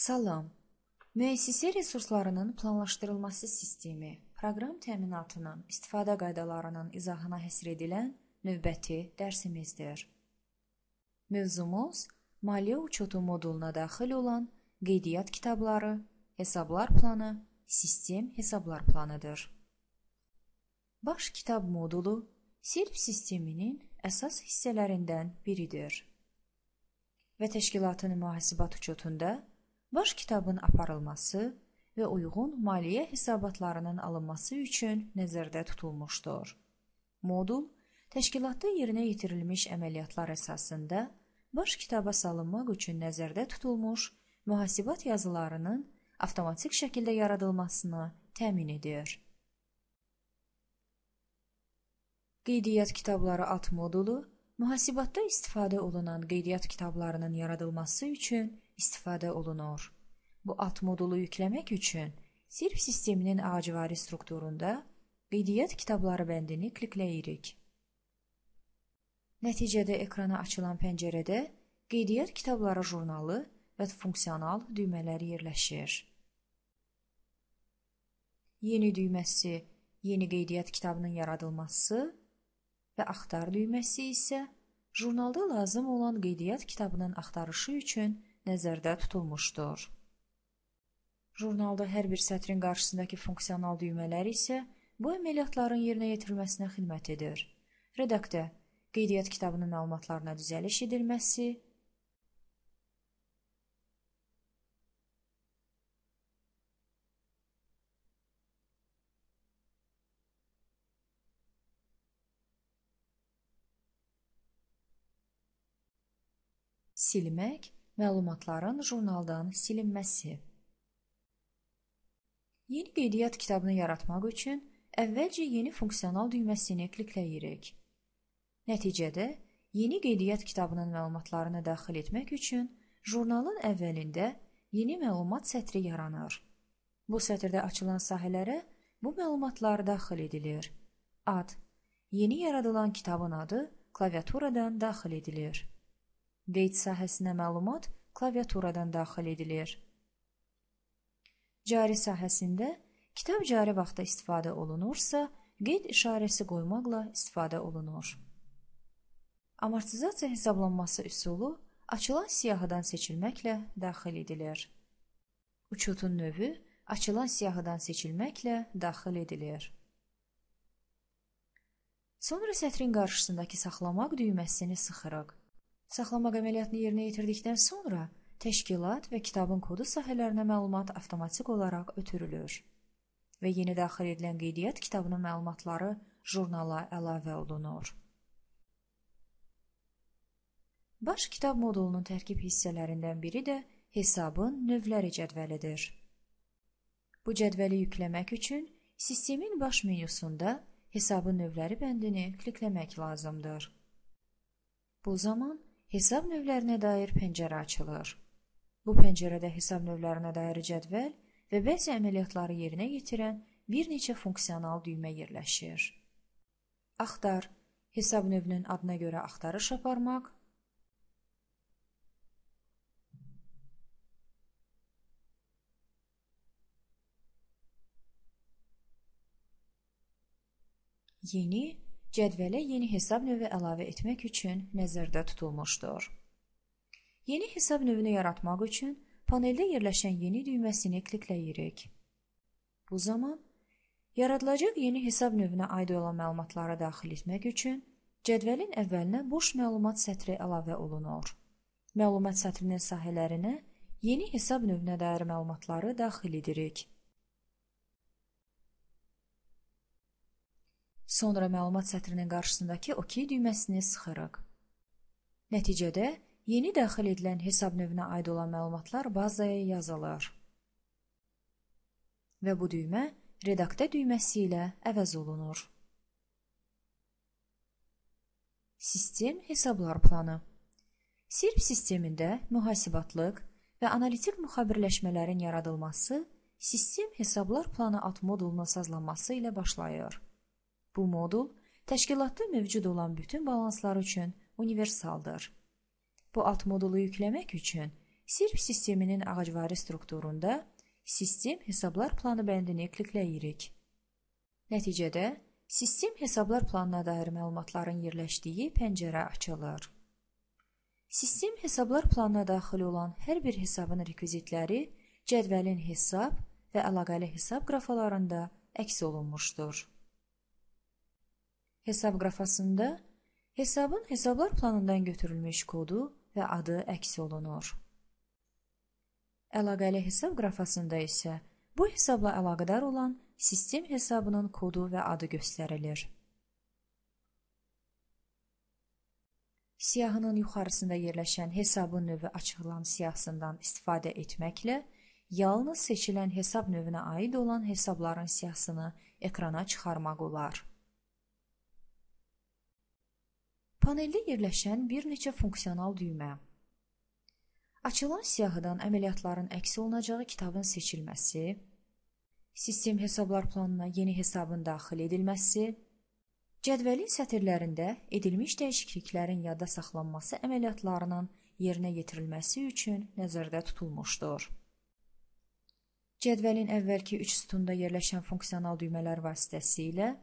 Salam. Müəssisə resurslarının planlaşdırılması sistemi, proqram təminatının istifadə qaydalarının izahına həsr edilən növbəti dərsimizdir. Mövzumuz maliyyə uçotu moduluna daxil olan qeydiyyat kitabları, hesablar planı, sistem hesablar planıdır. Baş kitab modulu SIRP sisteminin əsas hissələrindən biridir və təşkilatın mühasibat uçotunda baş kitabın aparılması və uyğun maliyyə hesabatlarının alınması üçün nəzərdə tutulmuşdur. Modul, təşkilatda yerinə yetirilmiş əməliyyatlar əsasında baş kitaba salınmaq üçün nəzərdə tutulmuş mühasibat yazılarının avtomatik şəkildə yaradılmasını təmin edir. Qeydiyyat kitabları alt modulu, mühasibatda istifadə olunan qeydiyyat kitablarının yaradılması üçün istifadə olunur. Bu alt modulu yükləmək üçün SIRP sisteminin ağacvari strukturunda qeydiyyat kitabları bəndini klikləyirik. Nəticədə ekrana açılan pəncərədə qeydiyyat kitabları jurnalı və funksional düymələr yerləşir. Yeni düyməsi yeni qeydiyyat kitabının yaradılması və axtar düyməsi isə jurnalda lazım olan qeydiyyat kitabının axtarışı üçün nəzərdə tutulmuşdur. Jurnalda hər bir sətrin qarşısındakı funksional düymələr isə bu əməliyyatların yerinə yetirilməsinə xidmət edir. Redaktə, qeydiyyat kitabının məlumatlarına düzəliş edilməsi, silmək, məlumatların jurnaldan silinməsi. Yeni qeydiyyat kitabını yaratmaq üçün əvvəlcə yeni funksional düyməsini klikləyirik. Nəticədə, yeni qeydiyyat kitabının məlumatlarını daxil etmək üçün jurnalın əvvəlində yeni məlumat sətri yaranır. Bu sətirdə açılan sahələrə bu məlumatlar daxil edilir. Ad, yeni yaradılan kitabın adı klaviaturadan daxil edilir. Qeyd sahəsinə məlumat klaviaturadan daxil edilir. Cari sahəsində kitab cari vaxtda istifadə olunursa, qeyd işarəsi qoymaqla istifadə olunur. Amortizasiya hesablanması üsulu açılan siyahıdan seçilməklə daxil edilir. Uçotun növü açılan siyahıdan seçilməklə daxil edilir. Sonra sətrin qarşısındakı saxlamaq düyməsini sıxırıq. Saxlamaq əməliyyatını yerinə yetirdikdən sonra təşkilat və kitabın kodu sahələrinə məlumat avtomatik olaraq ötürülür və yeni daxil edilən qeydiyyat kitabının məlumatları jurnala əlavə olunur. Baş kitab modulunun tərkib hissələrindən biri də hesabın növləri cədvəlidir. Bu cədvəli yükləmək üçün sistemin baş menüsunda hesabın növləri bəndini klikləmək lazımdır. Bu zaman hesab növlərinə dair pəncərə açılır. Bu pəncərədə hesab növlərinə dair cədvəl və bəzi əməliyyatları yerinə yetirən bir neçə funksional düymə yerləşir. Axtar, hesab növünün adına görə axtarış aparmaq. Yeni, cədvələ yeni hesab növü əlavə etmək üçün nəzərdə tutulmuşdur. Yeni hesab növünü yaratmaq üçün paneldə yerləşən yeni düyməsini klikləyirik. Bu zaman, yaradılacaq yeni hesab növünə aid olan məlumatları daxil etmək üçün cədvəlin əvvəlinə boş məlumat sətri əlavə olunur. Məlumat sətrinin sahələrinə yeni hesab növünə dair məlumatları daxil edirik. Sonra məlumat sətrinin qarşısındakı OK düyməsini sıxırıq. Nəticədə, yeni daxil edilən hesab növünə aid olan məlumatlar bazaya yazılır və bu düymə redaktə düyməsi ilə əvəz olunur. Sistem hesablar planı. SIRP sistemində mühasibatlıq və analitik müxabirləşmələrin yaradılması sistem hesablar planı alt modulunun sazlanması ilə başlayır. Bu modul təşkilatda mövcud olan bütün balanslar üçün universaldır. Bu alt modulu yükləmək üçün sirp sisteminin ağacvari strukturunda sistem hesablar planı bəndini klikləyirik. Nəticədə, sistem hesablar planına dair məlumatların yerləşdiyi pəncərə açılır. Sistem hesablar planına daxil olan hər bir hesabın rekvizitləri cədvəlin hesab və əlaqəli hesab qrafalarında əks olunmuşdur. Hesab qrafasında hesabın hesablar planından götürülmüş kodu və adı əks olunur. Əlaqəli hesab qrafasında isə bu hesabla əlaqədar olan sistem hesabının kodu və adı göstərilir. Siyahının yuxarısında yerləşən hesabın növü açılan siyahısından istifadə etməklə yalnız seçilən hesab növünə aid olan hesabların siyahısını ekrana çıxarmaq olar. Paneldə yerləşən bir neçə funksional düymə. Açılan siyahıdan əməliyyatların əks olunacağı kitabın seçilməsi, sistem hesablar planına yeni hesabın daxil edilməsi, cədvəlin sətirlərində edilmiş dəyişikliklərin yadda saxlanması əməliyyatlarının yerinə yetirilməsi üçün nəzərdə tutulmuşdur. Cədvəlin əvvəlki 3 sütunda yerləşən funksional düymələr vasitəsilə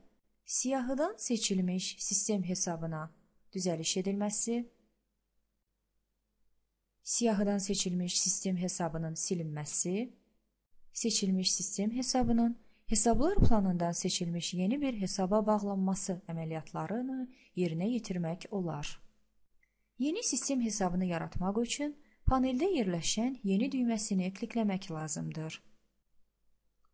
siyahıdan seçilmiş sistem hesabına düzəliş edilməsi, siyahıdan seçilmiş sistem hesabının silinməsi, seçilmiş sistem hesabının hesablar planından seçilmiş yeni bir hesaba bağlanması əməliyyatlarını yerinə yetirmək olar. Yeni sistem hesabını yaratmaq üçün paneldə yerləşən yeni düyməsini klikləmək lazımdır.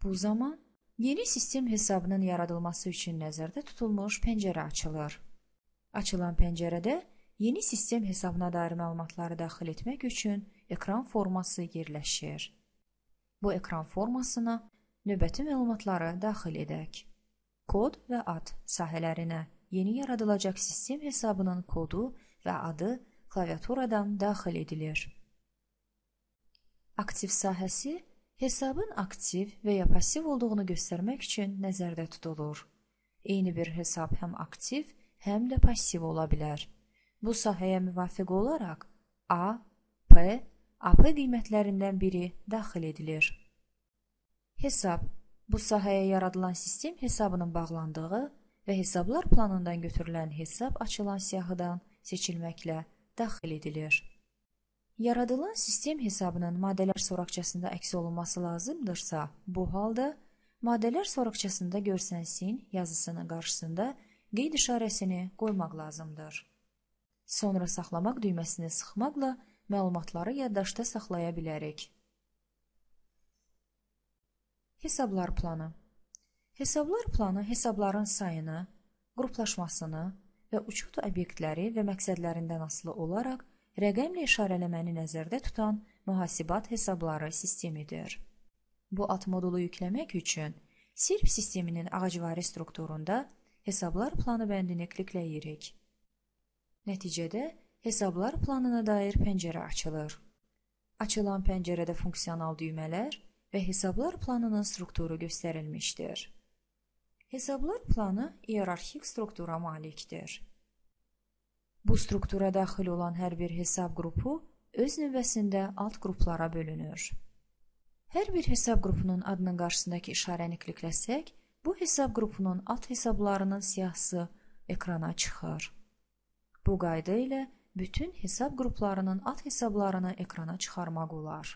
Bu zaman yeni sistem hesabının yaradılması üçün nəzərdə tutulmuş pəncərə açılır. Açılan pəncərədə yeni sistem hesabına dair məlumatları daxil etmək üçün ekran forması yerləşir. Bu ekran formasına növbəti məlumatları daxil edək. Kod və ad sahələrinə yeni yaradılacaq sistem hesabının kodu və adı klaviaturadan daxil edilir. Aktiv sahəsi hesabın aktiv və ya pasiv olduğunu göstərmək üçün nəzərdə tutulur. Eyni bir hesab həm aktiv, həm də pasiv ola bilər. Bu sahəyə müvafiq olaraq A, P, AP qiymətlərindən biri daxil edilir. Hesab, bu sahəyə yaradılan sistem hesabının bağlandığı və hesablar planından götürülən hesab açılan siyahıdan seçilməklə daxil edilir. Yaradılan sistem hesabının maddələr soraqçasında əks olunması lazımdırsa, bu halda maddələr soraqçasında görsənsin yazısının qarşısında qeyd işarəsini qoymaq lazımdır. Sonra saxlamaq düyməsini sıxmaqla məlumatları yaddaşda saxlaya bilərik. Hesablar planı. Hesablar planı hesabların sayını, qruplaşmasını və uçot obyektləri və məqsədlərindən asılı olaraq rəqəmlə işarələməni nəzərdə tutan mühasibat hesabları sistemidir. Bu ad modulu yükləmək üçün sirp sisteminin ağacvari strukturunda hesablar planı bəndini klikləyirik. Nəticədə hesablar planına dair pəncərə açılır. Açılan pəncərədə funksional düymələr və hesablar planının strukturu göstərilmişdir. Hesablar planı iyerarxik struktura malikdir. Bu struktura daxil olan hər bir hesab qrupu öz növbəsində alt qruplara bölünür. Hər bir hesab qrupunun adının qarşısındakı işarəni klikləsək, bu hesab qrupunun alt hesablarının siyahısı ekrana çıxır. Bu qayda ilə bütün hesab qruplarının alt hesablarını ekrana çıxarmaq olar.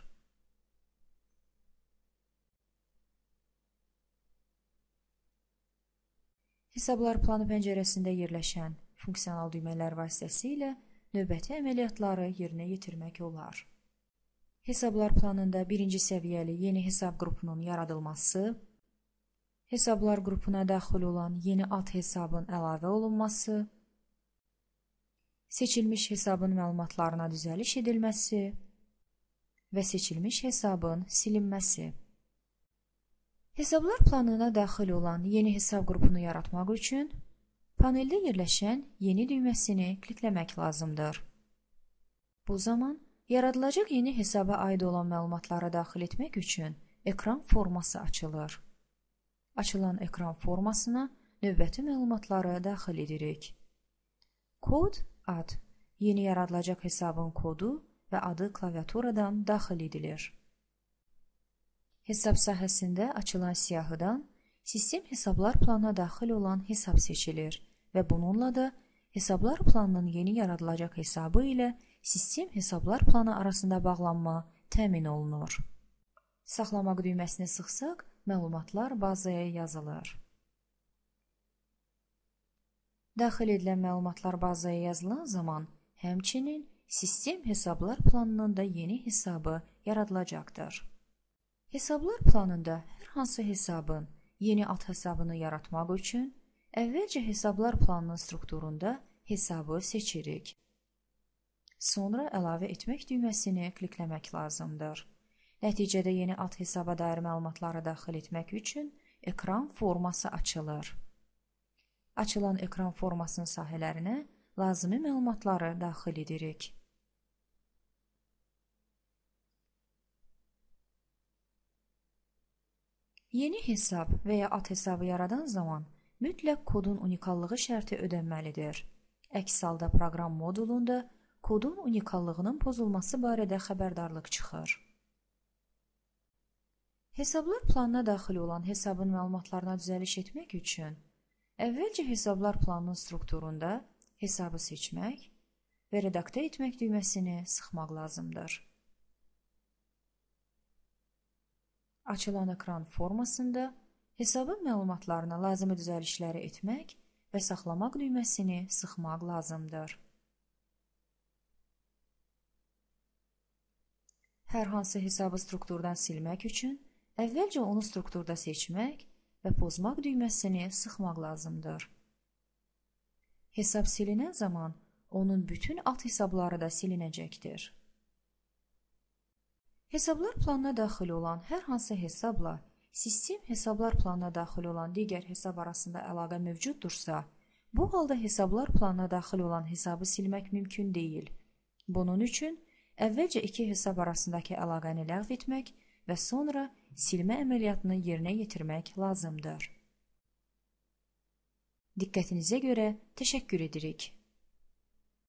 Hesablar planı pəncərəsində yerləşən funksional düymələr vasitəsilə növbəti əməliyyatları yerinə yetirmək olar. Hesablar planında birinci səviyyəli yeni hesab qrupunun yaradılması, hesablar qrupuna daxil olan yeni alt hesabın əlavə olunması, seçilmiş hesabın məlumatlarına düzəliş edilməsi və seçilmiş hesabın silinməsi. Hesablar planına daxil olan yeni hesab qrupunu yaratmaq üçün paneldə yerləşən yeni düyməsini klikləmək lazımdır. Bu zaman yaradılacaq yeni hesaba aid olan məlumatları daxil etmək üçün ekran forması açılır. Açılan ekran formasına növbəti məlumatları daxil edirik. Kod, ad, yeni yaradılacaq hesabın kodu və adı klaviaturadan daxil edilir. Hesab sahəsində açılan siyahıdan sistem hesablar planına daxil olan hesab seçilir və bununla da hesablar planının yeni yaradılacaq hesabı ilə sistem hesablar planı arasında bağlanma təmin olunur. Saxlamaq düyməsini sıxsaq, məlumatlar bazaya yazılır. Daxil edilən məlumatlar bazaya yazılan zaman, həmçinin sistem hesablar planının da yeni hesabı yaradılacaqdır. Hesablar planında hər hansı hesabın yeni alt hesabını yaratmaq üçün əvvəlcə hesablar planının strukturunda hesabı seçirik. Sonra əlavə etmək düyməsini klikləmək lazımdır. Nəticədə yeni alt hesaba dair məlumatları daxil etmək üçün ekran forması açılır. Açılan ekran formasının sahələrinə lazımi məlumatları daxil edirik. Yeni hesab və ya alt hesabı yaradan zaman mütləq kodun unikallığı şərti ödənməlidir. Əks halda proqram modulunda kodun unikallığının pozulması barədə xəbərdarlıq çıxır. Hesablar planına daxil olan hesabın məlumatlarına düzəliş etmək üçün əvvəlcə hesablar planının strukturunda hesabı seçmək və redaktə etmək düyməsini sıxmaq lazımdır. Açılan ekran formasında hesabın məlumatlarına lazımi düzəlişləri etmək və saxlamaq düyməsini sıxmaq lazımdır. Hər hansı hesabı strukturdan silmək üçün əvvəlcə onu strukturda seçmək və pozmaq düyməsini sıxmaq lazımdır. Hesab silinən zaman onun bütün alt hesabları da silinəcəkdir. Hesablar planına daxil olan hər hansı hesabla sistem hesablar planına daxil olan digər hesab arasında əlaqə mövcuddursa, bu halda hesablar planına daxil olan hesabı silmək mümkün deyil. Bunun üçün əvvəlcə iki hesab arasındakı əlaqəni ləğv etmək və sonra silmə əməliyyatını yerinə yetirmək lazımdır. Diqqətinizə görə təşəkkür edirik.